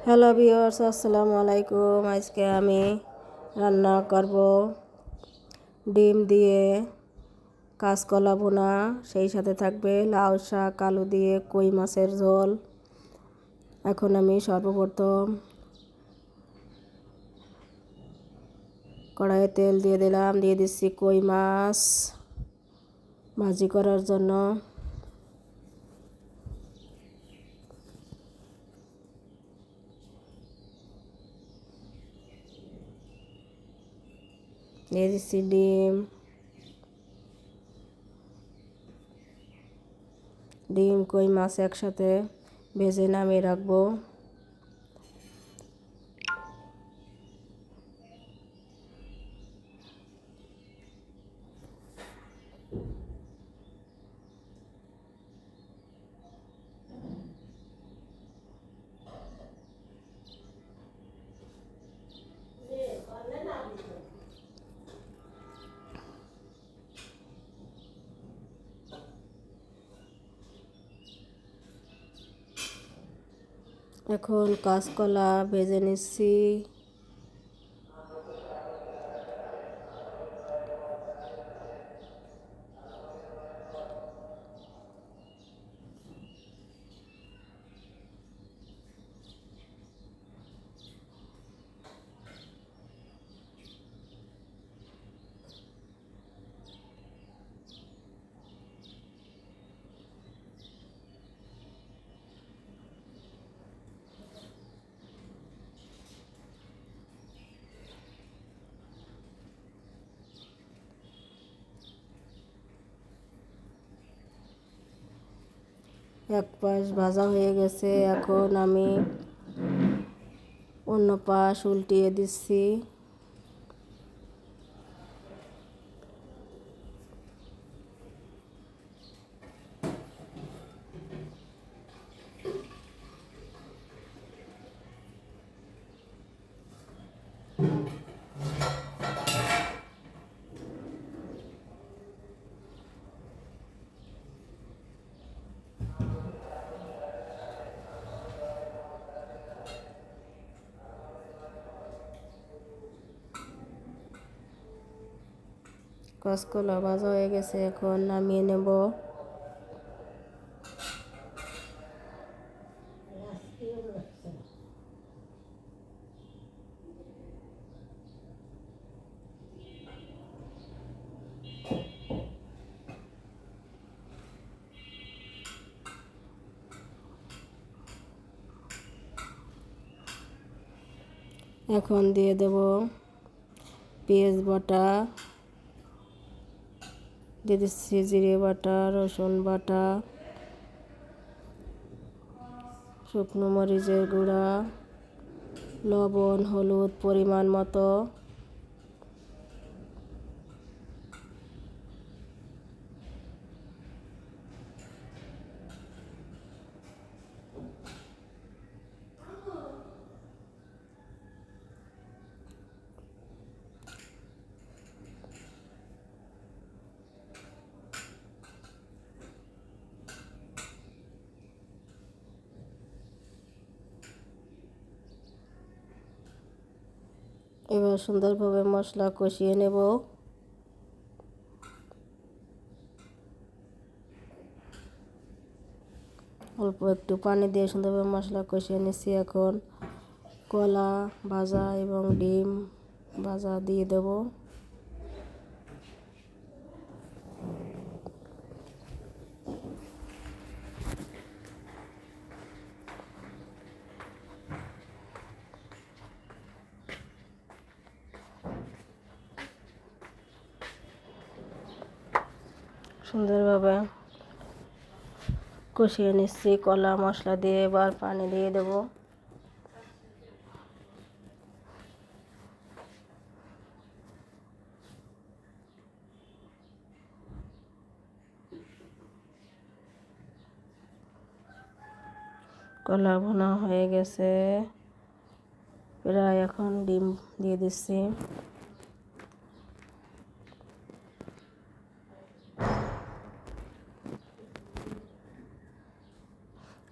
Hello viewers, আসসালামু আলাইকুম। আজকে আমি রান্না করব ডিম দিয়ে কাঁচকলা ভুনা, সেই সাথে থাকবে লাউ শাক, আলু দিয়ে কই মাছের ঝোল। এখন আমি সর্বপ্রথম কড়াইয়ে তেল দিয়ে দিলাম, দিয়ে দিচ্ছি কই মাছ ভাজি করার জন্য। দিয়ে দিচ্ছি ডিম কই মাছ একসাথে ভেজে নামিয়ে রাখবো। এখন কাঁচকলা ভেজে নিচ্ছি। এক পাশ ভাজা হয়ে গেছে, এখন আমি অন্য পাশ উল্টিয়ে দিচ্ছি। কাঁচকলা ভাজা হয়ে গেছে, এখন নামিয়ে নেব। এখন দিয়ে দেব পেঁয়াজ বাটা, দিয়ে দিচ্ছি জিরে বাটা, রসুন বাটা, শুকনো মরিচের গুঁড়া, লবণ, হলুদ পরিমাণ মতো। এবার সুন্দরভাবে মশলা কষিয়ে নেব। অল্প একটু পানি দিয়ে সুন্দরভাবে মশলা কষিয়ে নিচ্ছি। এখন কলা ভাজা এবং ডিম ভাজা দিয়ে দেব। সুন্দরভাবে কষিয়ে নিচ্ছি কলা মশলা দিয়ে। এবার পানি দিয়ে দেব। কলা ভুনা হয়ে গেছে প্রায়, এখন ডিম দিয়ে দিচ্ছি।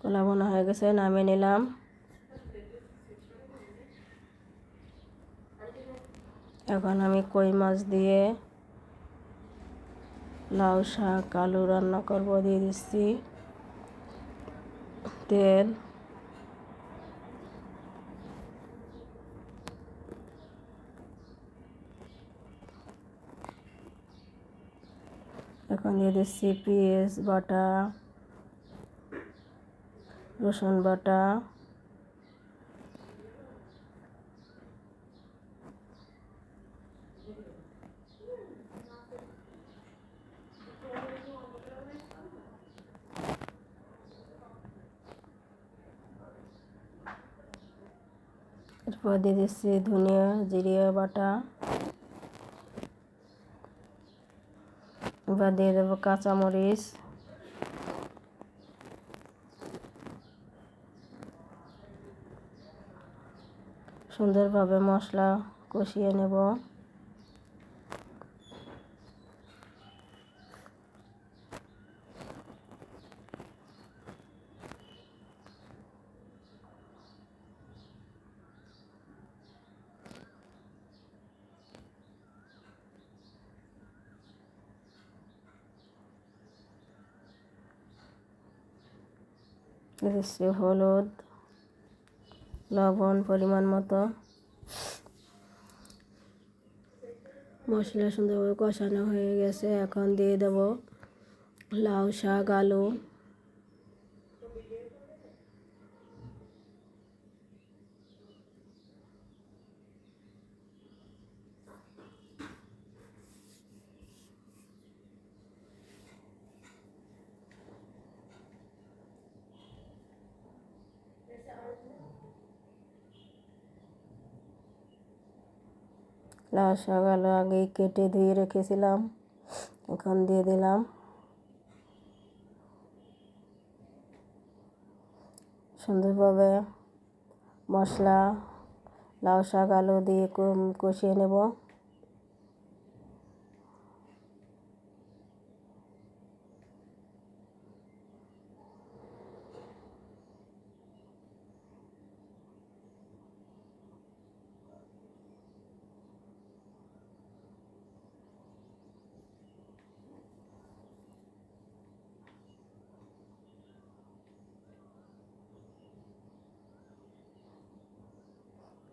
কলা ভুনা হয়ে গেছে, নামিয়ে নিলাম। এখন আমি কই মাছ দিয়ে লাউ শাক আলু রান্না করব। দিয়ে দিচ্ছি তেল, এখন দিয়ে দিচ্ছি পেঁয়াজ বাটা, রসুন বাটা, এরপর দিয়ে দিচ্ছি ধনিয়া জিরে বাটা, এবার দিয়ে দেবো কাঁচামরিচ, সুন্দরভাবে মশলা কষিয়ে নেব। দিচ্ছি হলুদ, লবণ পরিমাণ মতো। মশলা সুন্দরভাবে কষানো হয়ে গেছে, এখন দিয়ে দেব লাউ শাক আলু। লাউ শাক আলু আগেই কেটে ধুয়ে রেখেছিলাম, এখন দিয়ে দিলাম। সুন্দরভাবে মশলা লাউ শাক আলু দিয়ে কষিয়ে নেব।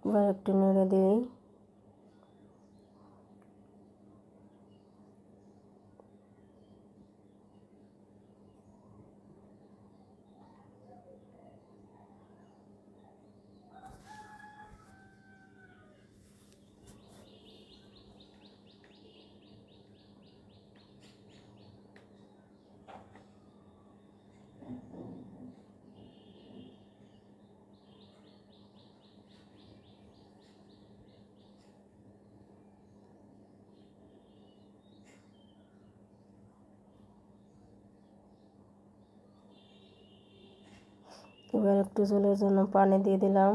এবার একটু নেড়ে দিই। এবার একটু ঝোলের জন্য পানি দিয়ে দিলাম।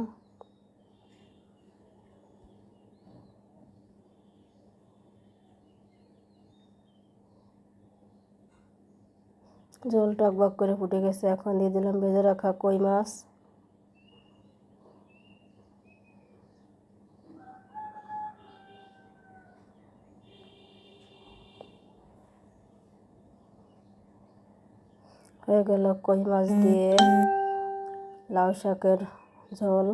ঝোল টকবক করে ফুটে গেছে, এখন দিয়ে দিলাম ভেজে রাখা কই মাছ। হয়ে গেল কই মাছ দিয়ে লাউ শাকের ঝোল।